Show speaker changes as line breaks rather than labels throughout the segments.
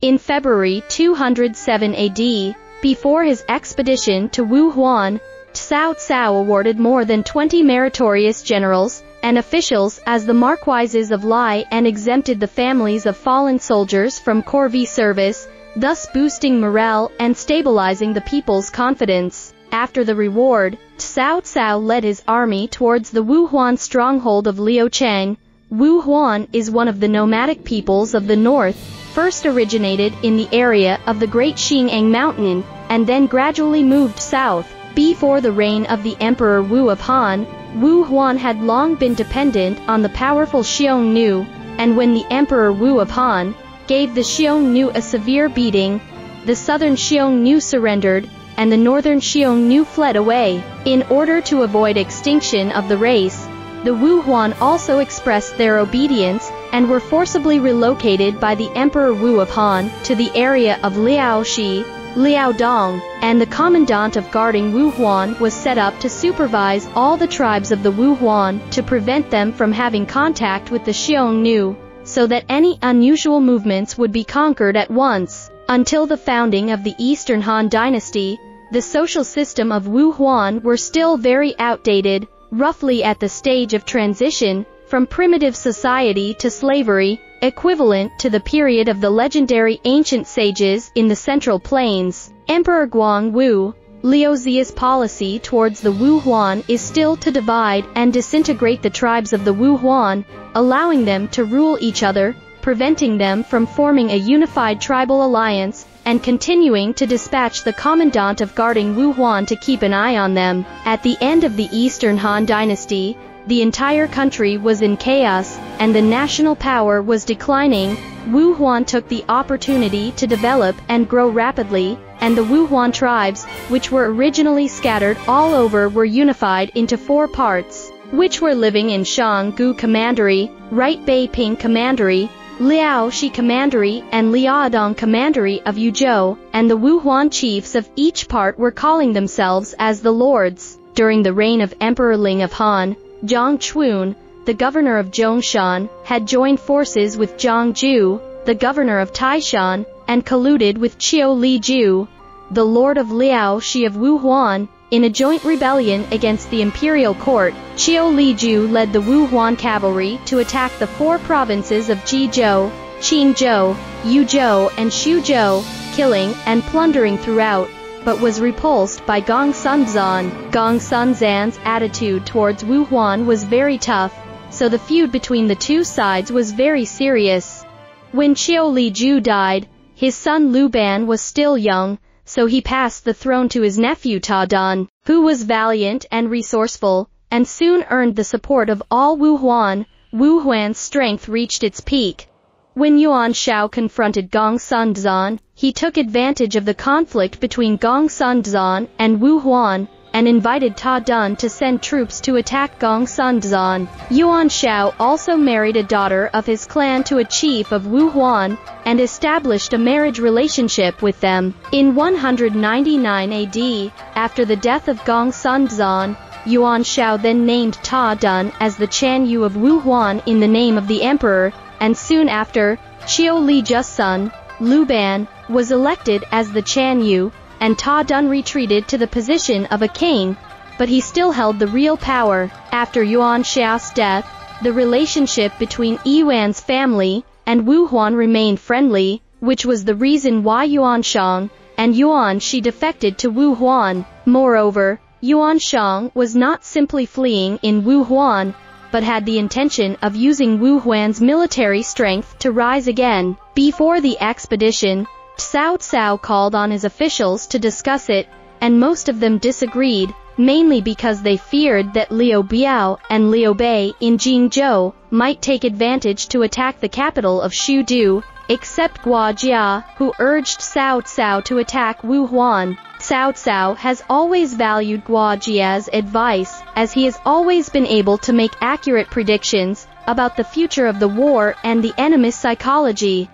In February 207 AD, before his expedition to Wuhuan, Cao Cao awarded more than 20 meritorious generals and officials as the marquises of Lai and exempted the families of fallen soldiers from corvée service, thus boosting morale and stabilizing the people's confidence. After the reward, Cao Cao led his army towards the Wuhuan stronghold of Liucheng. Wuhuan is one of the nomadic peoples of the north, first originated in the area of the Great Xinjiang Mountain, and then gradually moved south. Before the reign of the Emperor Wu of Han, Wuhuan had long been dependent on the powerful Xiongnu, and when the Emperor Wu of Han gave the Xiongnu a severe beating, the southern Xiongnu surrendered, and the northern Xiongnu fled away. In order to avoid extinction of the race, the Wuhuan also expressed their obedience and were forcibly relocated by the Emperor Wu of Han to the area of Liaoxi, Liaodong, and the commandant of guarding Wuhuan was set up to supervise all the tribes of the Wuhuan to prevent them from having contact with the Xiongnu, so that any unusual movements would be conquered at once. Until the founding of the Eastern Han Dynasty, the social system of Wuhuan were still very outdated, roughly at the stage of transition from primitive society to slavery, equivalent to the period of the legendary ancient sages in the Central Plains. Emperor Guangwu Liuzia's policy towards the Wuhuan is still to divide and disintegrate the tribes of the Wuhuan, allowing them to rule each other, preventing them from forming a unified tribal alliance, and continuing to dispatch the commandant of guarding Wuhuan to keep an eye on them. At the end of the Eastern Han Dynasty, the entire country was in chaos, and the national power was declining. Wuhuan took the opportunity to develop and grow rapidly, and the Wuhuan tribes, which were originally scattered all over, were unified into 4 parts, which were living in Shanggu Commandery, Right Beiping Commandery, Liaoxi Commandery, and Liaodong Commandery of Yuzhou, and the Wuhuan chiefs of each part were calling themselves as the lords. During the reign of Emperor Ling of Han, Zhang Chun, the governor of Zhongshan, had joined forces with Zhang Ju, the governor of Taishan, and colluded with Qiu Liju, the lord of Liaoxi of Wuhuan, in a joint rebellion against the imperial court. Qiu Liju led the Wuhuan cavalry to attack the 4 provinces of Jizhou, Qinzhou, Yuzhou, and Xuzhou, killing and plundering throughout, but was repulsed by Gong Sunzan. Gong Sunzan's attitude towards Wuhuan was very tough, so the feud between the 2 sides was very serious. When Qiu Liju died, his son Lu Ban was still young, so he passed the throne to his nephew Ta Dan, who was valiant and resourceful, and soon earned the support of all Wuhuan. Wuhuan's strength reached its peak. When Yuan Shao confronted Gong Sunzan, he took advantage of the conflict between Gong Sunzan and Wuhuan, and invited Ta Dan to send troops to attack Gong Sunzan. Yuan Shao also married a daughter of his clan to a chief of Wuhuan, and established a marriage relationship with them. In 199 AD, after the death of Gong Sunzan, Yuan Shao then named Ta Dan as the Chan Yu of Wuhuan in the name of the emperor, and soon after, Qiu Liju's son, Lu Ban, was elected as the Chan Yu, and Ta Dan retreated to the position of a king, but he still held the real power. After Yuan Shao's death, the relationship between Yuan's family and Wuhuan remained friendly, which was the reason why Yuan Shang and Yuan Shi defected to Wuhuan. Moreover, Yuan Shang was not simply fleeing in Wuhuan, but had the intention of using Wuhuan's military strength to rise again. Before the expedition, Cao Cao called on his officials to discuss it, and most of them disagreed, mainly because they feared that Liu Biao and Liu Bei in Jingzhou might take advantage to attack the capital of Shudu, except Guo Jia, who urged Cao Cao to attack Wuhuan. Cao Cao has always valued Guo Jia's advice, as he has always been able to make accurate predictions about the future of the war and the enemy's psychology.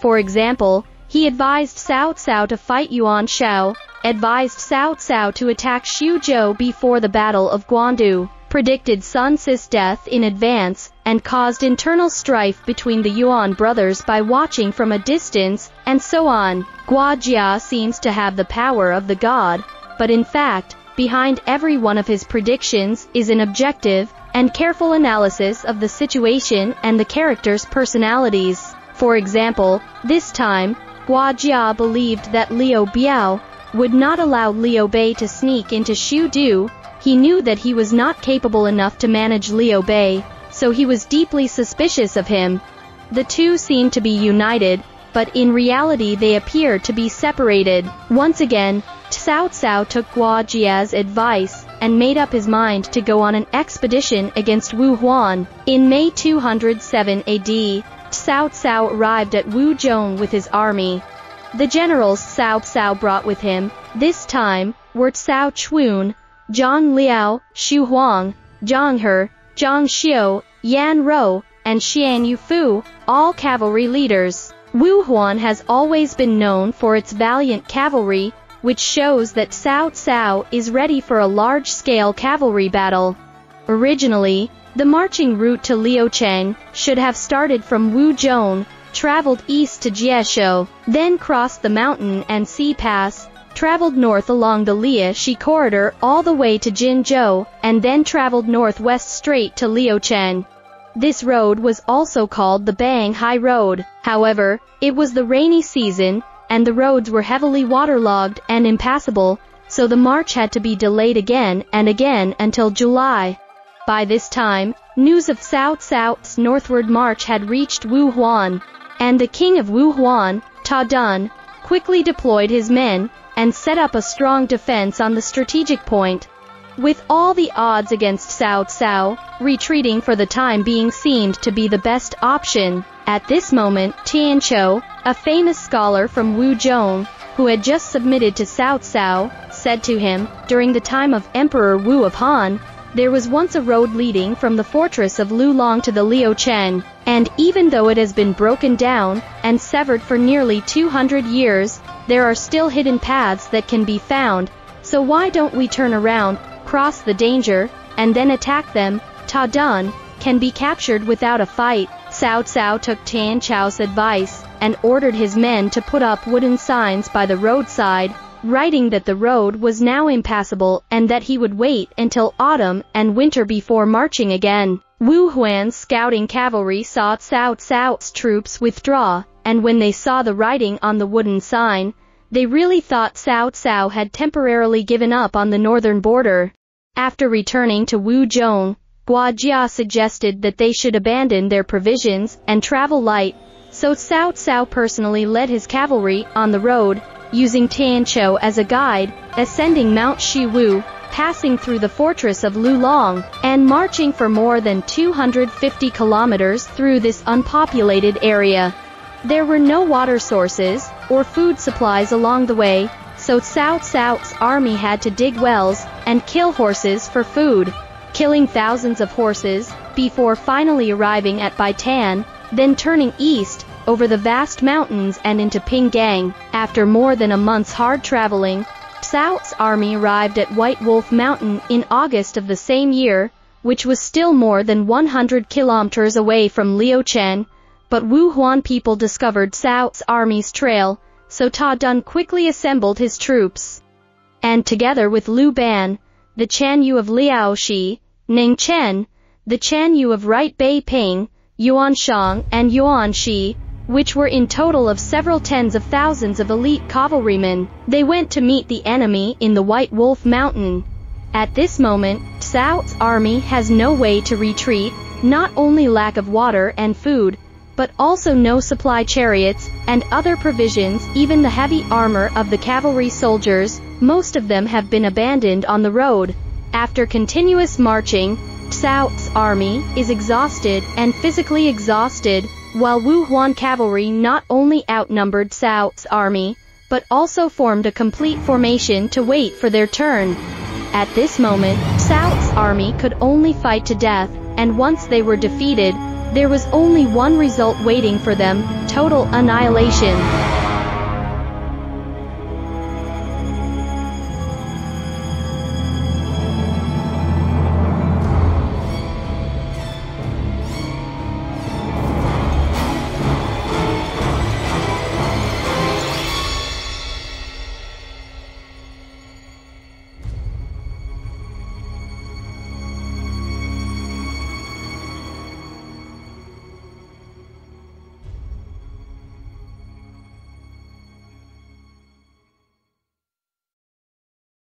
For example, he advised Cao Cao to fight Yuan Shao, advised Cao Cao to attack Xuzhou before the Battle of Guandu, predicted Sun Cis death in advance, and caused internal strife between the Yuan brothers by watching from a distance, and so on. Guojia seems to have the power of the god, but in fact, behind every one of his predictions is an objective and careful analysis of the situation and the characters' personalities. For example, this time, Guojia believed that Liu Biao would not allow Liu Bei to sneak into Shu Du. He knew that he was not capable enough to manage Liu Bei, so he was deeply suspicious of him. The two seemed to be united, but in reality they appeared to be separated. Once again, Cao Cao took Guojia's advice and made up his mind to go on an expedition against Wuhuan. In May 207 AD, Cao Cao arrived at Wuzhong with his army. The generals Cao Cao brought with him, this time, were Cao Chun, Zhang Liao, Xu Huang, Zhang He, Zhang Xiu, Yan Rou, and Xian Yufu, all cavalry leaders. Wuhuan has always been known for its valiant cavalry, which shows that Cao Cao is ready for a large-scale cavalry battle. Originally, the marching route to Liucheng should have started from Wuzhong, traveled east to Jieshou, then crossed the mountain and sea pass, traveled north along the Liashi corridor all the way to Jinzhou, and then traveled northwest straight to Liucheng. This road was also called the Banghai Road. However, it was the rainy season, and the roads were heavily waterlogged and impassable, so the march had to be delayed again and again until July. By this time, news of Cao Cao's northward march had reached Wuhuan, and the king of Wuhuan, Ta Dun, quickly deployed his men and set up a strong defense on the strategic point. With all the odds against Cao Cao, retreating for the time being seemed to be the best option. At this moment, Tianqiu, a famous scholar from Wuzhong, who had just submitted to Cao Cao, said to him, during the time of Emperor Wu of Han, there was once a road leading from the fortress of Lulong to the Liucheng, and even though it has been broken down and severed for nearly 200 years, there are still hidden paths that can be found, so why don't we turn around, cross the danger, and then attack them? Ta Dun can be captured without a fight. Cao Cao took Tianqiu's advice and ordered his men to put up wooden signs by the roadside, writing that the road was now impassable and that he would wait until autumn and winter before marching again. Wuhuan's scouting cavalry saw Cao Cao's troops withdraw, and when they saw the writing on the wooden sign, they really thought Cao Cao had temporarily given up on the northern border. After returning to Wuzhong, Guojia suggested that they should abandon their provisions and travel light, so Cao Cao personally led his cavalry on the road, using Tianqiu as a guide, ascending Mount Shiwu, passing through the fortress of Lulong, and marching for more than 250 kilometers through this unpopulated area. There were no water sources or food supplies along the way, so Cao Cao's army had to dig wells and kill horses for food, killing thousands of horses before finally arriving at Baitan, then turning east over the vast mountains and into Pinggang. After more than a month's hard traveling, Cao's army arrived at White Wolf Mountain in August of the same year, which was still more than 100 kilometers away from Liucheng, but Wuhuan people discovered Cao's army's trail, so Ta Dun quickly assembled his troops. And together with Lu Ban, the Chan Yu of Liaoxi, Ning Chen, the Chan Yu of Right Bei Ping, Yuan Shang and Yuan Shi, which were in total of several tens of thousands of elite cavalrymen, they went to meet the enemy in the White Wolf Mountain. At this moment, Cao's army has no way to retreat, not only lack of water and food, but also no supply chariots and other provisions. Even the heavy armor of the cavalry soldiers, most of them have been abandoned on the road. After continuous marching, Cao's army is exhausted and physically exhausted, while Wuhuan cavalry not only outnumbered Cao's army, but also formed a complete formation to wait for their turn. At this moment, Cao's army could only fight to death, and once they were defeated, there was only one result waiting for them: total annihilation.